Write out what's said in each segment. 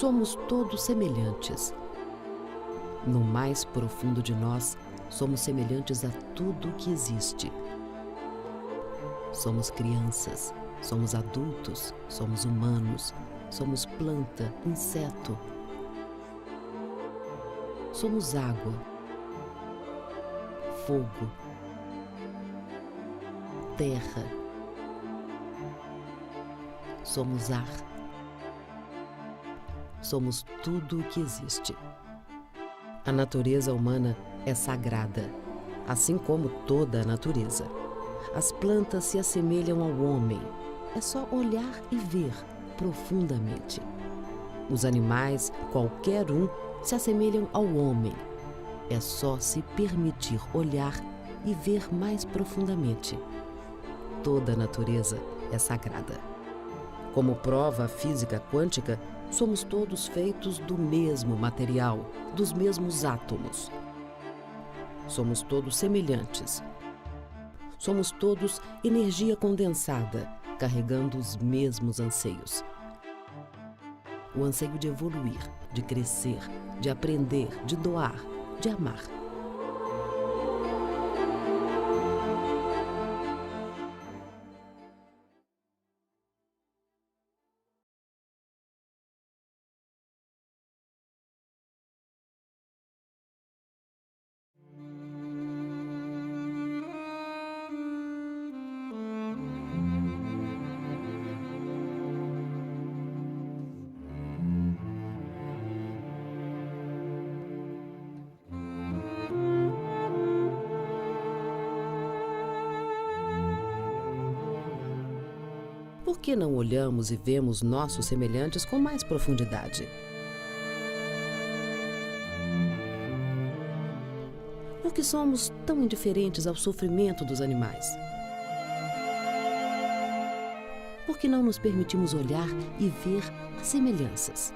somos todos semelhantes. No mais profundo de nós, somos semelhantes a tudo o que existe. Somos crianças, somos adultos, somos humanos, somos planta, inseto. Somos água, fogo, terra. Somos ar. Somos tudo o que existe. A natureza humana é sagrada, assim como toda a natureza. As plantas se assemelham ao homem. É só olhar e ver profundamente. Os animais, qualquer um, se assemelham ao homem. É só se permitir olhar e ver mais profundamente. Toda a natureza é sagrada. Como prova a física quântica, somos todos feitos do mesmo material, dos mesmos átomos. Somos todos semelhantes. Somos todos energia condensada, carregando os mesmos anseios. O anseio de evoluir, de crescer, de aprender, de doar, de amar. Por que não olhamos e vemos nossos semelhantes com mais profundidade? Por que somos tão indiferentes ao sofrimento dos animais? Por que não nos permitimos olhar e ver as semelhanças?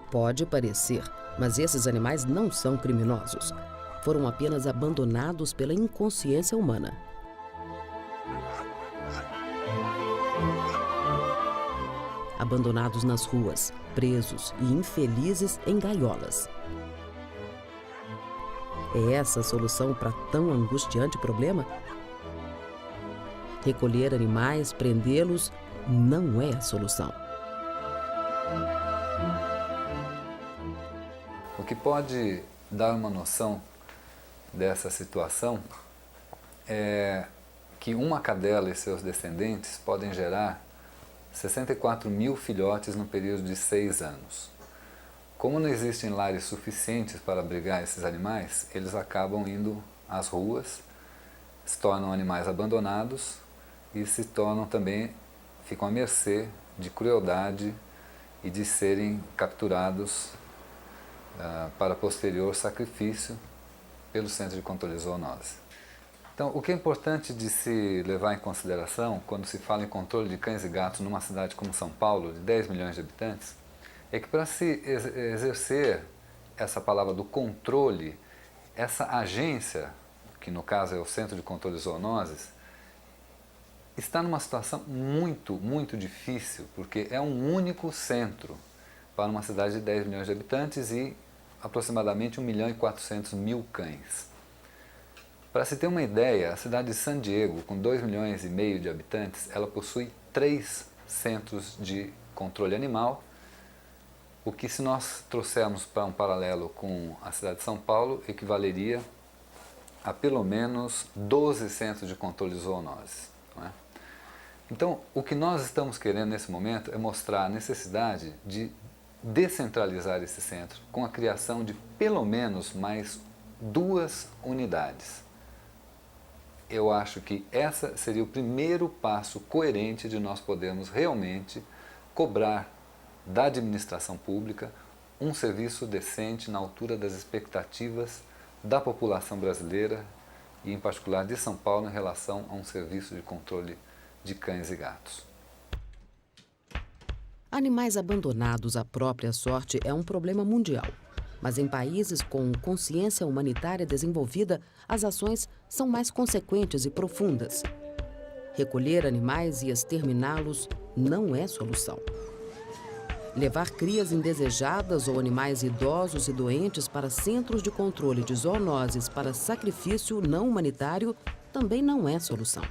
Pode parecer, mas esses animais não são criminosos. Foram apenas abandonados pela inconsciência humana. Abandonados nas ruas, presos e infelizes em gaiolas. É essa a solução para tão angustiante problema? Recolher animais, prendê-los, não é a solução. O que pode dar uma noção dessa situação é que uma cadela e seus descendentes podem gerar 64 mil filhotes no período de 6 anos. Como não existem lares suficientes para abrigar esses animais, eles acabam indo às ruas, se tornam animais abandonados e se tornam também, ficam à mercê de crueldade e de serem capturados para posterior sacrifício pelo Centro de Controle de Zoonose. Então, o que é importante de se levar em consideração quando se fala em controle de cães e gatos numa cidade como São Paulo, de 10 milhões de habitantes, é que para se exercer essa palavra do controle, essa agência, que no caso é o Centro de Controle de Zoonoses, está numa situação muito, muito difícil, porque é um único centro para uma cidade de 10 milhões de habitantes e aproximadamente 1.400.000 cães. Para se ter uma ideia, a cidade de San Diego, com 2,5 milhões de habitantes, ela possui 3 centros de controle animal, o que, se nós trouxermos para um paralelo com a cidade de São Paulo, equivaleria a pelo menos 12 centros de controle de zoonoses. Não é? Então, o que nós estamos querendo nesse momento é mostrar a necessidade de descentralizar esse centro com a criação de pelo menos mais 2 unidades. Eu acho que essa seria o primeiro passo coerente de nós podermos realmente cobrar da administração pública um serviço decente na altura das expectativas da população brasileira e em particular de São Paulo, em relação a um serviço de controle de cães e gatos. Animais abandonados à própria sorte é um problema mundial. Mas em países com consciência humanitária desenvolvida, as ações são mais consequentes e profundas. Recolher animais e exterminá-los não é solução. Levar crias indesejadas ou animais idosos e doentes para centros de controle de zoonoses para sacrifício não humanitário também não é solução.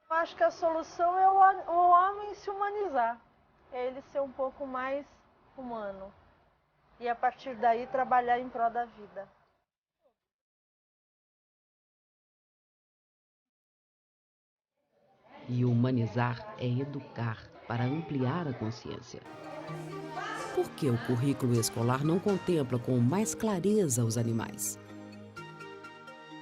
Eu acho que a solução é o homem se humanizar, é ele ser um pouco mais humano e a partir daí trabalhar em prol da vida. E humanizar é educar para ampliar a consciência. Por que o currículo escolar não contempla com mais clareza os animais?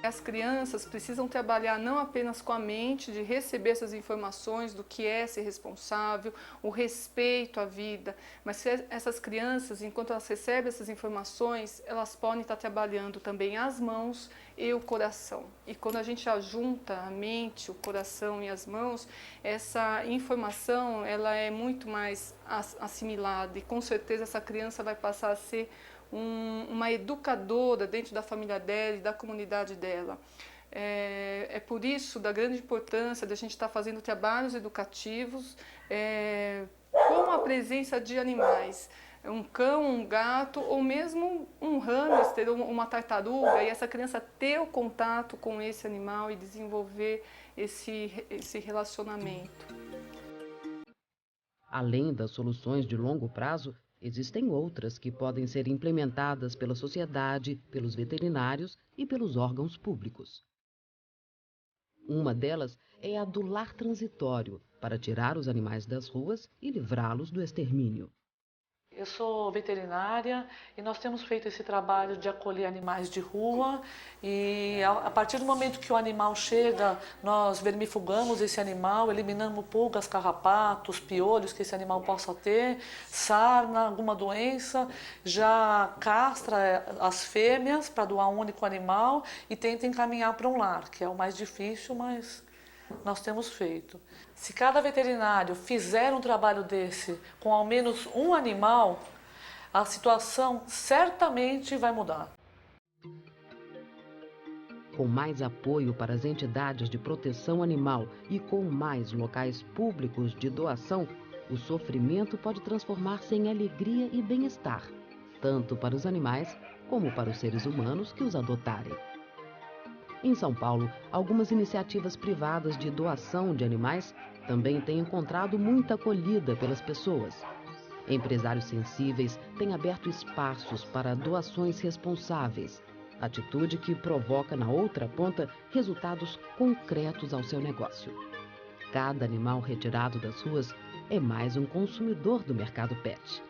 As crianças precisam trabalhar não apenas com a mente, de receber essas informações do que é ser responsável, o respeito à vida, mas essas crianças, enquanto elas recebem essas informações, elas podem estar trabalhando também as mãos e o coração. E quando a gente ajunta a mente, o coração e as mãos, essa informação ela é muito mais assimilada e com certeza essa criança vai passar a ser uma educadora dentro da família dela e da comunidade dela. É por isso da grande importância de a gente estar fazendo trabalhos educativos com a presença de animais. Um cão, um gato ou mesmo um hamster ou uma tartaruga, e essa criança ter o contato com esse animal e desenvolver esse relacionamento. Além das soluções de longo prazo, existem outras que podem ser implementadas pela sociedade, pelos veterinários e pelos órgãos públicos. Uma delas é a do lar transitório, para tirar os animais das ruas e livrá-los do extermínio. Eu sou veterinária e nós temos feito esse trabalho de acolher animais de rua e a partir do momento que o animal chega, nós vermifugamos esse animal, eliminamos pulgas, carrapatos, piolhos que esse animal possa ter, sarna, alguma doença, já castra as fêmeas para doar um único animal e tenta encaminhar para um lar, que é o mais difícil, mas nós temos feito. Se cada veterinário fizer um trabalho desse com ao menos um animal, a situação certamente vai mudar. Com mais apoio para as entidades de proteção animal e com mais locais públicos de doação, o sofrimento pode transformar-se em alegria e bem-estar, tanto para os animais como para os seres humanos que os adotarem. Em São Paulo, algumas iniciativas privadas de doação de animais também têm encontrado muita acolhida pelas pessoas. Empresários sensíveis têm aberto espaços para doações responsáveis, atitude que provoca na outra ponta resultados concretos ao seu negócio. Cada animal retirado das ruas é mais um consumidor do mercado pet.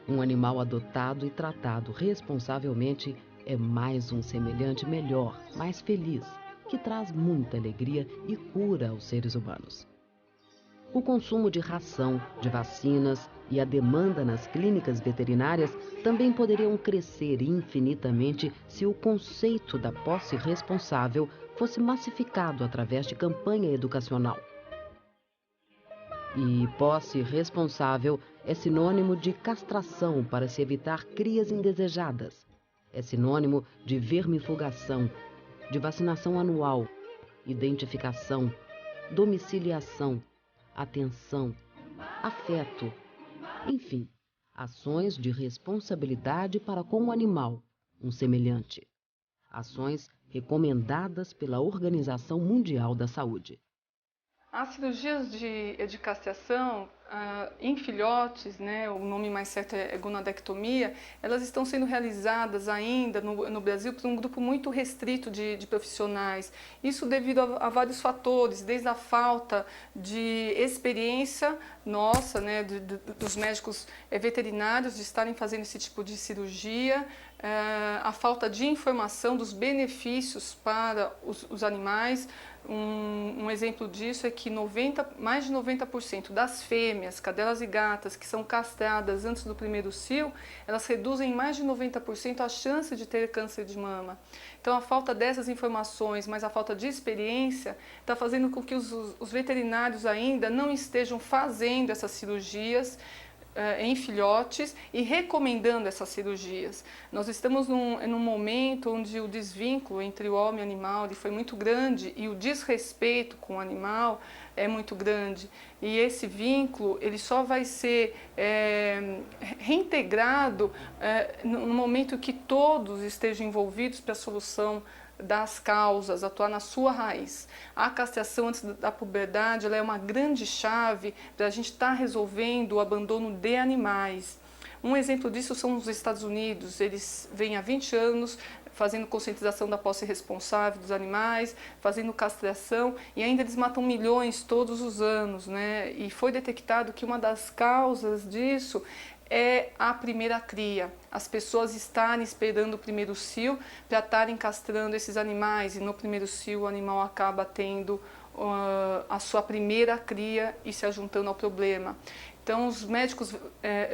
Um animal adotado e tratado responsavelmente é mais um semelhante melhor, mais feliz, que traz muita alegria e cura aos seres humanos. O consumo de ração, de vacinas e a demanda nas clínicas veterinárias também poderiam crescer infinitamente se o conceito da posse responsável fosse massificado através de campanha educacional. E posse responsável é sinônimo de castração para se evitar crias indesejadas. É sinônimo de vermifugação, de vacinação anual, identificação, domiciliação, atenção, afeto, enfim, ações de responsabilidade para com o animal, um semelhante. Ações recomendadas pela Organização Mundial da Saúde. As cirurgias de castração em filhotes, né, o nome mais certo é gonadectomia, elas estão sendo realizadas ainda no Brasil por um grupo muito restrito de profissionais. Isso devido a vários fatores, desde a falta de experiência nossa, né, dos médicos veterinários de estarem fazendo esse tipo de cirurgia, a falta de informação dos benefícios para os animais. Um exemplo disso é que mais de 90% das fêmeas, cadelas e gatas, que são castradas antes do primeiro cio, elas reduzem em mais de 90% a chance de ter câncer de mama. Então a falta dessas informações, mas a falta de experiência, está fazendo com que os veterinários ainda não estejam fazendo essas cirurgias em filhotes e recomendando essas cirurgias. Nós estamos num momento onde o desvínculo entre o homem e o animal foi muito grande e o desrespeito com o animal é muito grande. E esse vínculo ele só vai ser reintegrado no momento que todos estejam envolvidos para a solução das causas, atuar na sua raiz. A castração antes da puberdade ela é uma grande chave para a gente estar resolvendo o abandono de animais. Um exemplo disso são os Estados Unidos. Eles vêm há 20 anos fazendo conscientização da posse responsável dos animais, fazendo castração, e ainda eles matam milhões todos os anos, né? E foi detectado que uma das causas disso é a primeira cria. As pessoas estarem esperando o primeiro cio para estarem castrando esses animais, e no primeiro cio o animal acaba tendo a sua primeira cria e se ajuntando ao problema. Então os médicos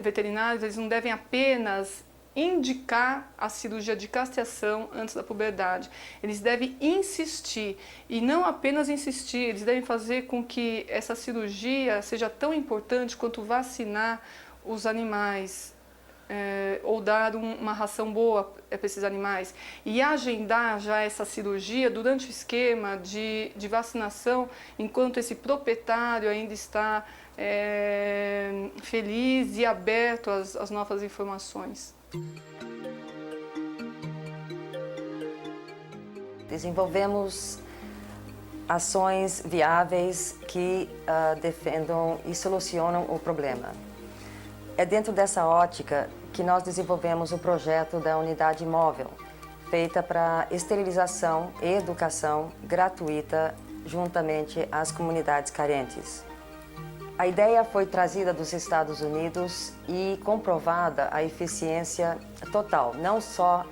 veterinários eles não devem apenas indicar a cirurgia de castração antes da puberdade. Eles devem insistir, e não apenas insistir, eles devem fazer com que essa cirurgia seja tão importante quanto vacinar os animais, ou dar uma ração boa para esses animais, e agendar já essa cirurgia durante o esquema de vacinação, enquanto esse proprietário ainda está feliz e aberto às novas informações. Desenvolvemos ações viáveis que defendam e solucionam o problema. É dentro dessa ótica que nós desenvolvemos o projeto da unidade móvel, feita para esterilização e educação gratuita juntamente às comunidades carentes. A ideia foi trazida dos Estados Unidos e comprovada a eficiência total, não só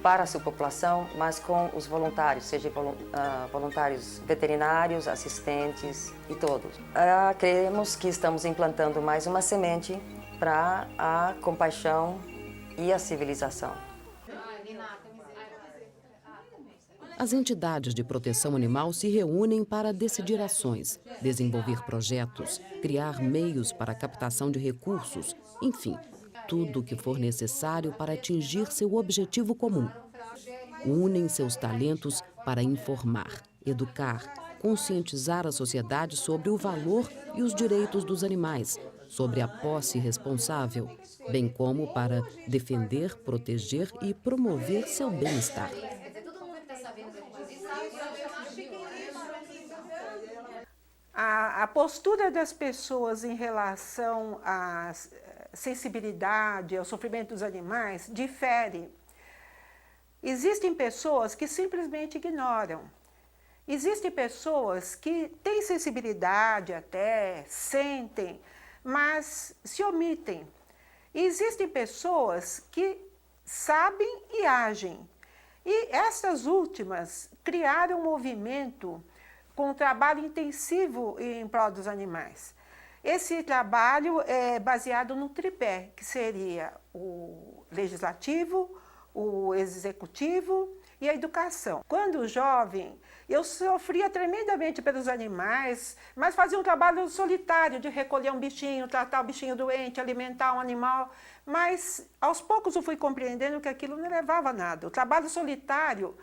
para a sua população, mas com os voluntários, seja voluntários veterinários, assistentes e todos. Creemos que estamos implantando mais uma semente para a compaixão e a civilização. As entidades de proteção animal se reúnem para decidir ações, desenvolver projetos, criar meios para a captação de recursos, enfim, tudo o que for necessário para atingir seu objetivo comum. Unem seus talentos para informar, educar, conscientizar a sociedade sobre o valor e os direitos dos animais, sobre a posse responsável, bem como para defender, proteger e promover seu bem-estar. A postura das pessoas em relação à sensibilidade, ao sofrimento dos animais, difere. Existem pessoas que simplesmente ignoram. Existem pessoas que têm sensibilidade até, sentem, mas se omitem. E existem pessoas que sabem e agem. E essas últimas criaram um movimento com um trabalho intensivo em prol dos animais. Esse trabalho é baseado no tripé, que seria o legislativo, o executivo e a educação. Quando jovem, eu sofria tremendamente pelos animais, mas fazia um trabalho solitário de recolher um bichinho, tratar o bichinho doente, alimentar um animal, mas aos poucos eu fui compreendendo que aquilo não levava a nada. O trabalho solitário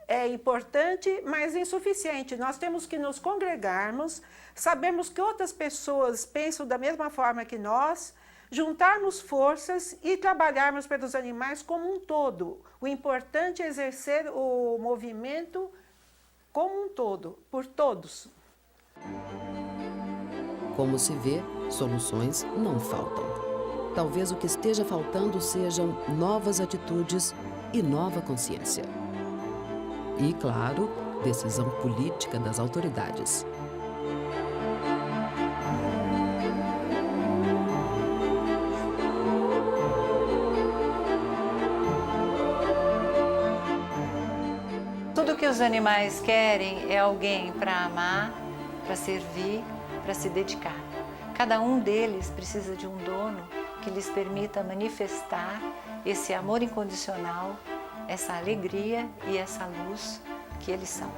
é importante, mas insuficiente. Nós temos que nos congregarmos, sabermos que outras pessoas pensam da mesma forma que nós, juntarmos forças e trabalharmos pelos animais como um todo. O importante é exercer o movimento como um todo, por todos. Como se vê, soluções não faltam. Talvez o que esteja faltando sejam novas atitudes e nova consciência. E, claro, decisão política das autoridades. Tudo que os animais querem é alguém para amar, para servir, para se dedicar. Cada um deles precisa de um dono que lhes permita manifestar esse amor incondicional, essa alegria e essa luz que eles são.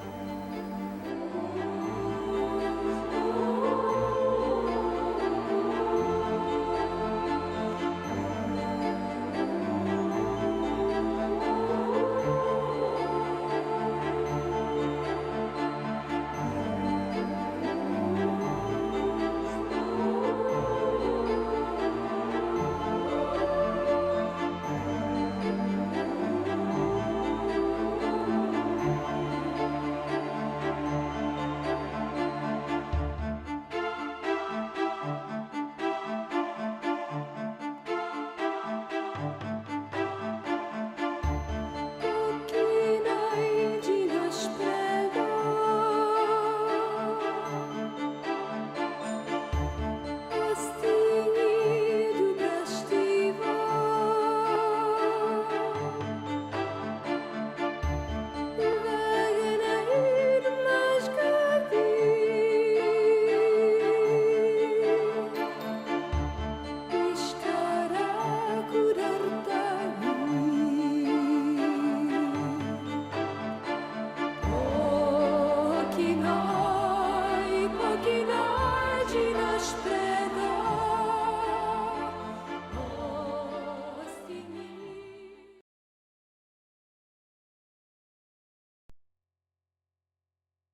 Nas